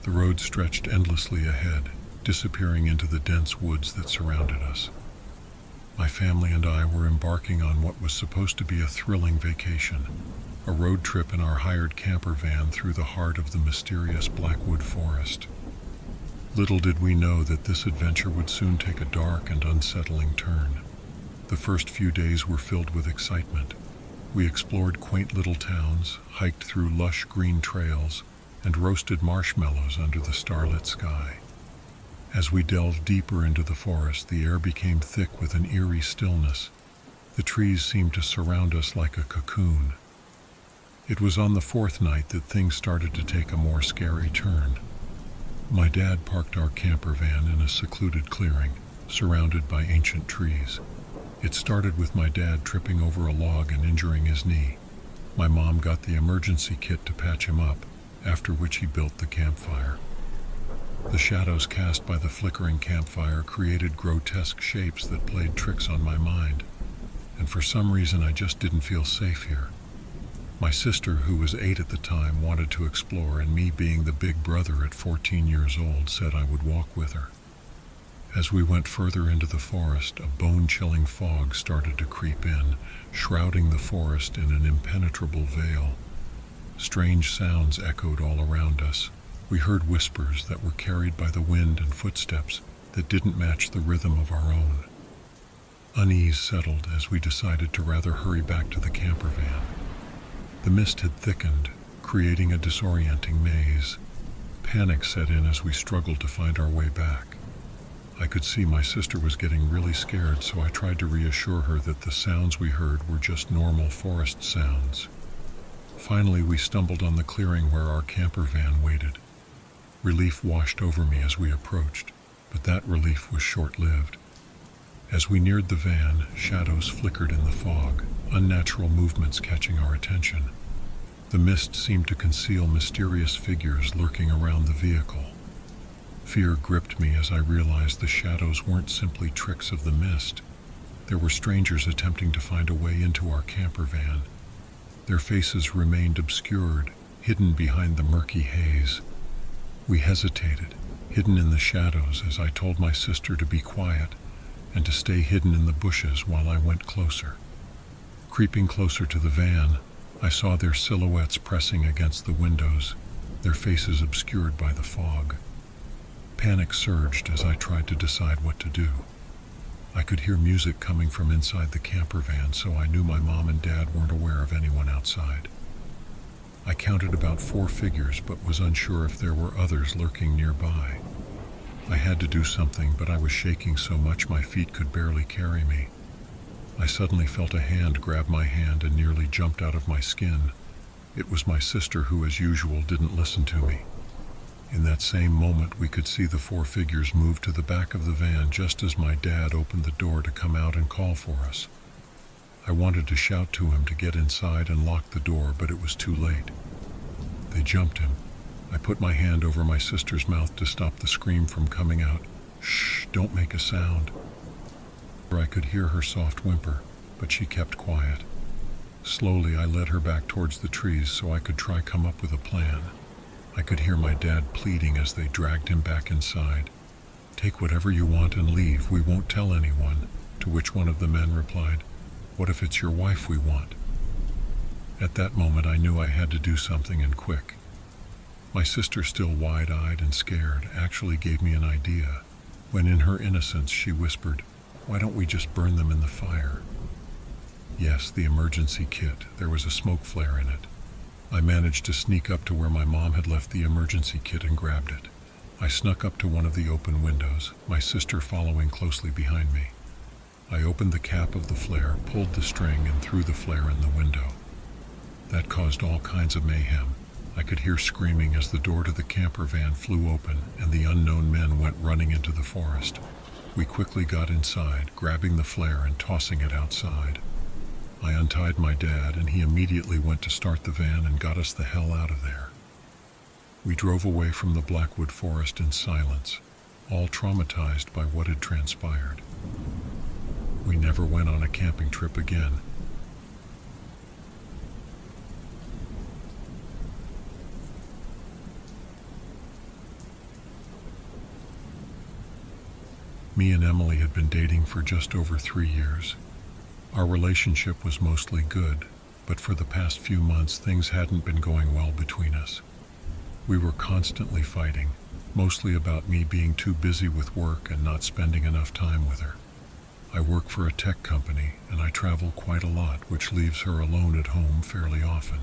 The road stretched endlessly ahead, disappearing into the dense woods that surrounded us. My family and I were embarking on what was supposed to be a thrilling vacation, a road trip in our hired camper van through the heart of the mysterious Blackwood Forest. Little did we know that this adventure would soon take a dark and unsettling turn. The first few days were filled with excitement. We explored quaint little towns, hiked through lush green trails, and roasted marshmallows under the starlit sky. As we delved deeper into the forest, the air became thick with an eerie stillness. The trees seemed to surround us like a cocoon. It was on the fourth night that things started to take a more scary turn. My dad parked our camper van in a secluded clearing, surrounded by ancient trees. It started with my dad tripping over a log and injuring his knee. My mom got the emergency kit to patch him up, after which he built the campfire. The shadows cast by the flickering campfire created grotesque shapes that played tricks on my mind, and for some reason I just didn't feel safe here. My sister, who was 8 at the time, wanted to explore, and me, being the big brother at 14 years old, said I would walk with her. As we went further into the forest, a bone-chilling fog started to creep in, shrouding the forest in an impenetrable veil. Strange sounds echoed all around us. We heard whispers that were carried by the wind and footsteps that didn't match the rhythm of our own. Unease settled as we decided to rather hurry back to the camper van. The mist had thickened, creating a disorienting maze. Panic set in as we struggled to find our way back. I could see my sister was getting really scared, so I tried to reassure her that the sounds we heard were just normal forest sounds. Finally, we stumbled on the clearing where our camper van waited. Relief washed over me as we approached, but that relief was short-lived. As we neared the van, shadows flickered in the fog, unnatural movements catching our attention. The mist seemed to conceal mysterious figures lurking around the vehicle. Fear gripped me as I realized the shadows weren't simply tricks of the mist. There were strangers attempting to find a way into our camper van. Their faces remained obscured, hidden behind the murky haze. We hesitated, hidden in the shadows, as I told my sister to be quiet and to stay hidden in the bushes while I went closer. Creeping closer to the van, I saw their silhouettes pressing against the windows, their faces obscured by the fog. Panic surged as I tried to decide what to do. I could hear music coming from inside the camper van, so I knew my mom and dad weren't aware of anyone outside. I counted about 4 figures, but was unsure if there were others lurking nearby. I had to do something, but I was shaking so much my feet could barely carry me. I suddenly felt a hand grab my hand and nearly jumped out of my skin. It was my sister, who, as usual, didn't listen to me. In that same moment, we could see the 4 figures move to the back of the van just as my dad opened the door to come out and call for us. I wanted to shout to him to get inside and lock the door, but it was too late. They jumped him. I put my hand over my sister's mouth to stop the scream from coming out. "Shh, don't make a sound." I could hear her soft whimper, but she kept quiet. Slowly, I led her back towards the trees so I could try come up with a plan. I could hear my dad pleading as they dragged him back inside. "Take whatever you want and leave. We won't tell anyone." To which one of the men replied, "What if it's your wife we want?" At that moment, I knew I had to do something, and quick. My sister, still wide-eyed and scared, actually gave me an idea. When in her innocence she whispered, "Why don't we just burn them in the fire?" Yes, the emergency kit. There was a smoke flare in it. I managed to sneak up to where my mom had left the emergency kit and grabbed it. I snuck up to one of the open windows, my sister following closely behind me. I opened the cap of the flare, pulled the string, and threw the flare in the window. That caused all kinds of mayhem. I could hear screaming as the door to the camper van flew open and the unknown men went running into the forest. We quickly got inside, grabbing the flare and tossing it outside. I untied my dad, and he immediately went to start the van and got us the hell out of there. We drove away from the Blackwood Forest in silence, all traumatized by what had transpired. We never went on a camping trip again. Me and Emily had been dating for just over 3 years. Our relationship was mostly good, but for the past few months things hadn't been going well between us. We were constantly fighting, mostly about me being too busy with work and not spending enough time with her. I work for a tech company and I travel quite a lot, which leaves her alone at home fairly often.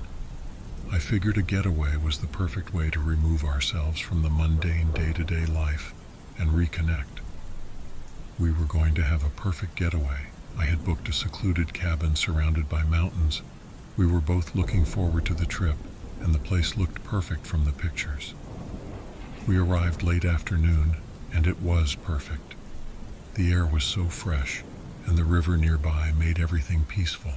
I figured a getaway was the perfect way to remove ourselves from the mundane day-to-day life and reconnect. We were going to have a perfect getaway. I had booked a secluded cabin surrounded by mountains. We were both looking forward to the trip, and the place looked perfect from the pictures. We arrived late afternoon, and it was perfect. The air was so fresh, and the river nearby made everything peaceful.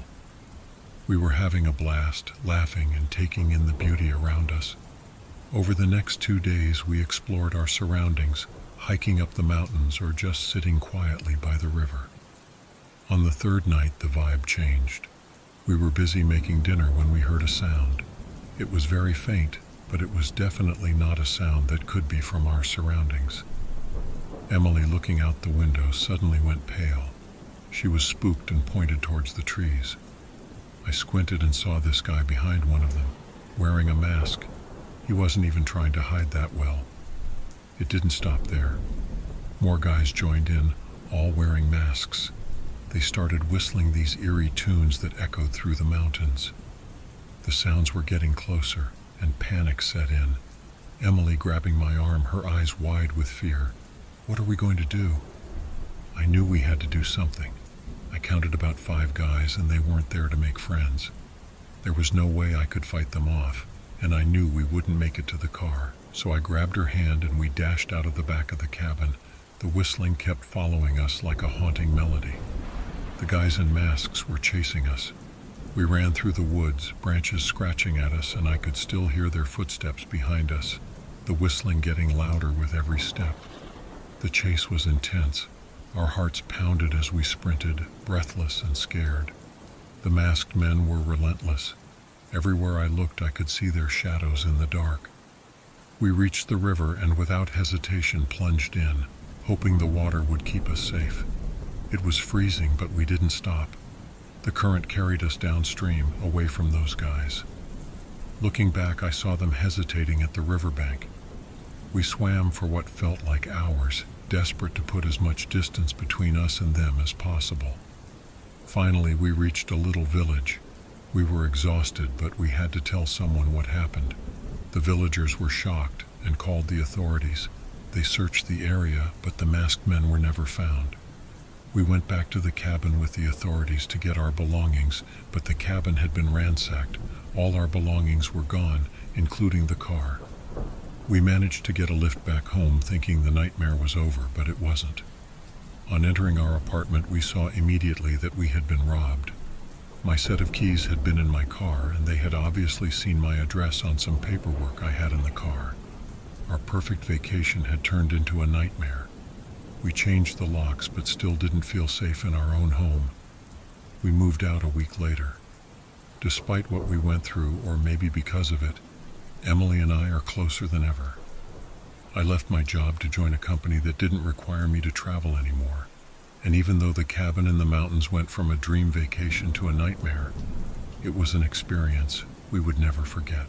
We were having a blast, laughing and taking in the beauty around us. Over the next 2 days, we explored our surroundings, hiking up the mountains or just sitting quietly by the river. On the third night, the vibe changed. We were busy making dinner when we heard a sound. It was very faint, but it was definitely not a sound that could be from our surroundings. Emily, looking out the window, suddenly went pale. She was spooked and pointed towards the trees. I squinted and saw this guy behind one of them, wearing a mask. He wasn't even trying to hide that well. It didn't stop there. More guys joined in, all wearing masks. They started whistling these eerie tunes that echoed through the mountains. The sounds were getting closer, and panic set in. Emily grabbing my arm, her eyes wide with fear. What are we going to do? I knew we had to do something. I counted about 5 guys, and they weren't there to make friends. There was no way I could fight them off, and I knew we wouldn't make it to the car. So I grabbed her hand and we dashed out of the back of the cabin. The whistling kept following us like a haunting melody. The guys in masks were chasing us. We ran through the woods, branches scratching at us, and I could still hear their footsteps behind us, the whistling getting louder with every step. The chase was intense. Our hearts pounded as we sprinted, breathless and scared. The masked men were relentless. Everywhere I looked, I could see their shadows in the dark. We reached the river and without hesitation plunged in, hoping the water would keep us safe. It was freezing, but we didn't stop. The current carried us downstream, away from those guys. Looking back, I saw them hesitating at the riverbank. We swam for what felt like hours, desperate to put as much distance between us and them as possible. Finally, we reached a little village. We were exhausted, but we had to tell someone what happened. The villagers were shocked and called the authorities. They searched the area, but the masked men were never found. We went back to the cabin with the authorities to get our belongings, but the cabin had been ransacked. All our belongings were gone, including the car. We managed to get a lift back home, thinking the nightmare was over, but it wasn't. On entering our apartment, we saw immediately that we had been robbed. My set of keys had been in my car, and they had obviously seen my address on some paperwork I had in the car. Our perfect vacation had turned into a nightmare. We changed the locks, but still didn't feel safe in our own home. We moved out a week later. Despite what we went through, or maybe because of it, Emily and I are closer than ever. I left my job to join a company that didn't require me to travel anymore. And even though the cabin in the mountains went from a dream vacation to a nightmare, it was an experience we would never forget.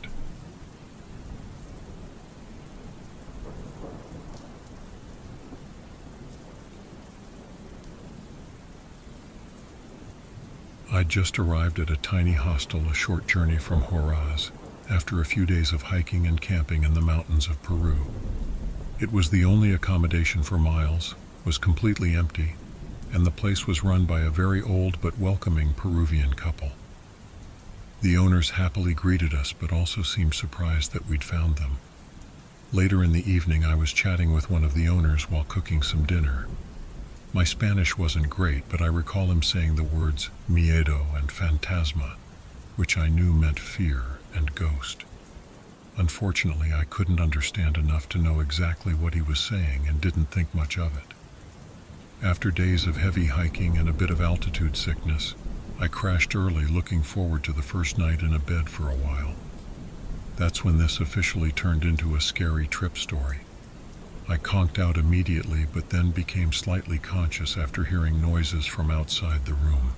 I'd just arrived at a tiny hostel a short journey from Huaraz, after a few days of hiking and camping in the mountains of Peru. It was the only accommodation for miles, was completely empty, and the place was run by a very old but welcoming Peruvian couple. The owners happily greeted us, but also seemed surprised that we'd found them. Later in the evening, I was chatting with one of the owners while cooking some dinner. My Spanish wasn't great, but I recall him saying the words miedo and fantasma, which I knew meant fear and ghost. Unfortunately, I couldn't understand enough to know exactly what he was saying and didn't think much of it. After days of heavy hiking and a bit of altitude sickness, I crashed early, looking forward to the first night in a bed for a while. That's when this officially turned into a scary trip story. I conked out immediately, but then became slightly conscious after hearing noises from outside the room.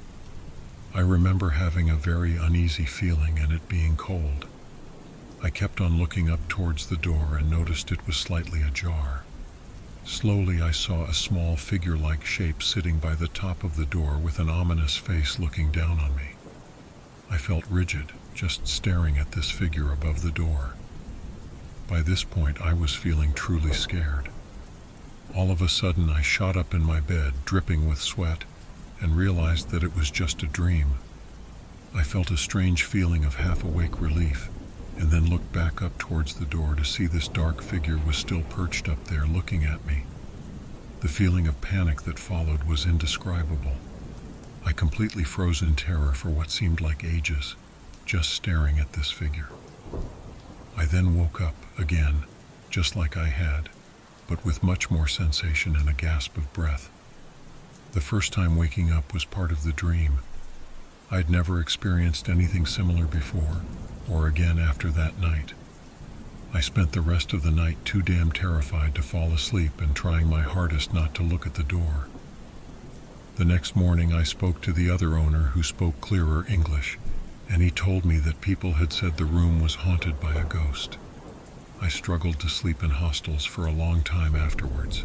I remember having a very uneasy feeling and it being cold. I kept on looking up towards the door and noticed it was slightly ajar. Slowly I saw a small figure-like shape sitting by the top of the door with an ominous face looking down on me. I felt rigid, just staring at this figure above the door. By this point I was feeling truly scared. All of a sudden I shot up in my bed, dripping with sweat, and realized that it was just a dream. I felt a strange feeling of half-awake relief, and then looked back up towards the door to see this dark figure was still perched up there looking at me. The feeling of panic that followed was indescribable. I completely froze in terror for what seemed like ages, just staring at this figure. I then woke up again, just like I had, but with much more sensation and a gasp of breath. The first time waking up was part of the dream. I'd never experienced anything similar before, or again after that night. I spent the rest of the night too damn terrified to fall asleep and trying my hardest not to look at the door. The next morning I spoke to the other owner, who spoke clearer English, and he told me that people had said the room was haunted by a ghost. I struggled to sleep in hostels for a long time afterwards.